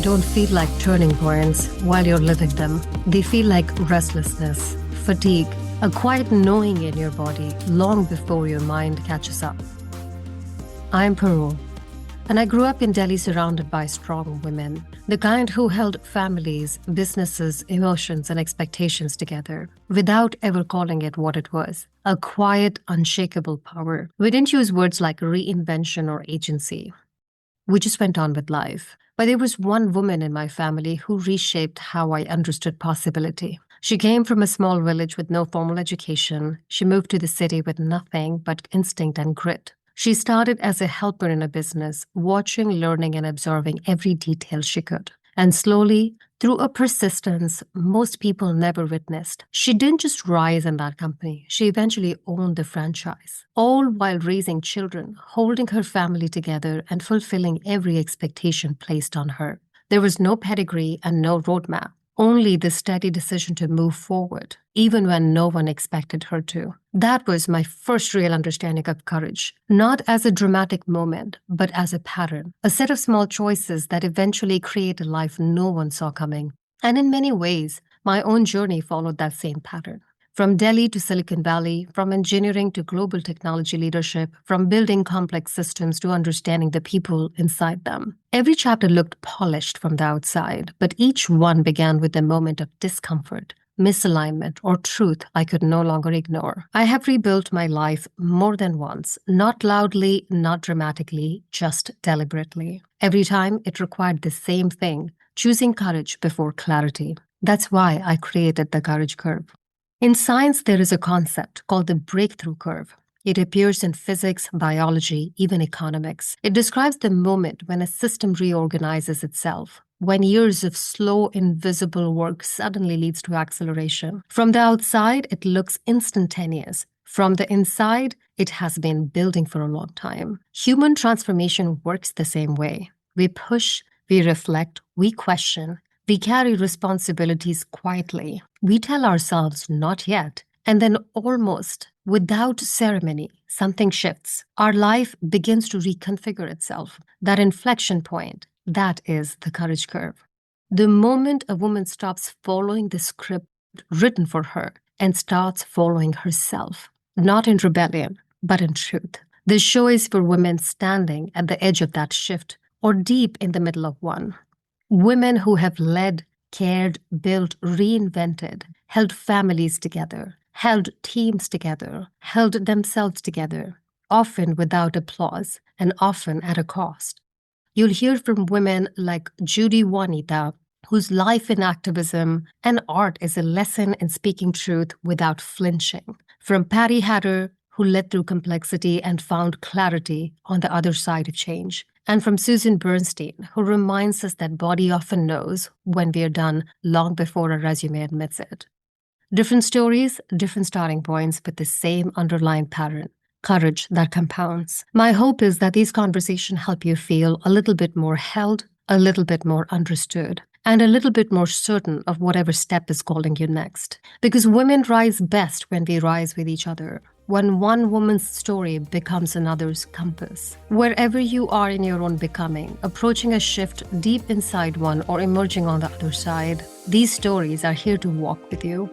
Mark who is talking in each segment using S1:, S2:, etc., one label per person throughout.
S1: don't feel like turning points while you're living them. They feel like restlessness, fatigue, a quiet knowing in your body long before your mind catches up. I'm Parul, and I grew up in Delhi surrounded by strong women, the kind who held families, businesses, emotions, and expectations together without ever calling it what it was, a quiet, unshakable power. We didn't use words like reinvention or agency. We just went on with life. But there was one woman in my family who reshaped how I understood possibility. She came from a small village with no formal education. She moved to the city with nothing but instinct and grit. She started as a helper in a business, watching, learning, and observing every detail she could. And slowly, through a persistence most people never witnessed, she didn't just rise in that company, she eventually owned the franchise. All while raising children, holding her family together, and fulfilling every expectation placed on her. There was no pedigree and no roadmap, only the steady decision to move forward, even when no one expected her to. That was my first real understanding of courage, not as a dramatic moment, but as a pattern, a set of small choices that eventually create a life no one saw coming. And in many ways, my own journey followed that same pattern. From Delhi to Silicon Valley, from engineering to global technology leadership, from building complex systems to understanding the people inside them. Every chapter looked polished from the outside, but each one began with a moment of discomfort, misalignment, or truth I could no longer ignore. I have rebuilt my life more than once, not loudly, not dramatically, just deliberately. Every time it required the same thing, choosing courage before clarity. That's why I created the Courage Curve. In science, there is a concept called the breakthrough curve. It appears in physics, biology, even economics. It describes the moment when a system reorganizes itself, when years of slow, invisible work suddenly leads to acceleration. From the outside, it looks instantaneous. From the inside, it has been building for a long time. Human transformation works the same way. We push, we reflect, we question. We carry responsibilities quietly. We tell ourselves not yet, and then almost without ceremony, something shifts. Our life begins to reconfigure itself. That inflection point, that is the courage curve. The moment a woman stops following the script written for her and starts following herself, not in rebellion, but in truth. This show is for women standing at the edge of that shift or deep in the middle of one. Women who have led, cared, built, reinvented, held families together, held teams together, held themselves together, often without applause and often at a cost. You'll hear from women like Judy Juanita, whose life in activism and art is a lesson in speaking truth without flinching. From Patty Hatter, who led through complexity and found clarity on the other side of change. And from Susan Bernstein, who reminds us that body often knows when we are done long before a resume admits it. Different stories, different starting points, but the same underlying pattern, courage that compounds. My hope is that these conversations help you feel a little bit more held, a little bit more understood, and a little bit more certain of whatever step is calling you next. Because women rise best when we rise with each other. When one woman's story becomes another's compass. Wherever you are in your own becoming, approaching a shift deep inside one or emerging on the other side, these stories are here to walk with you.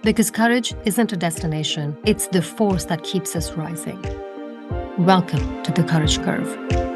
S1: Because courage isn't a destination, it's the force that keeps us rising. Welcome to the Courage Curve.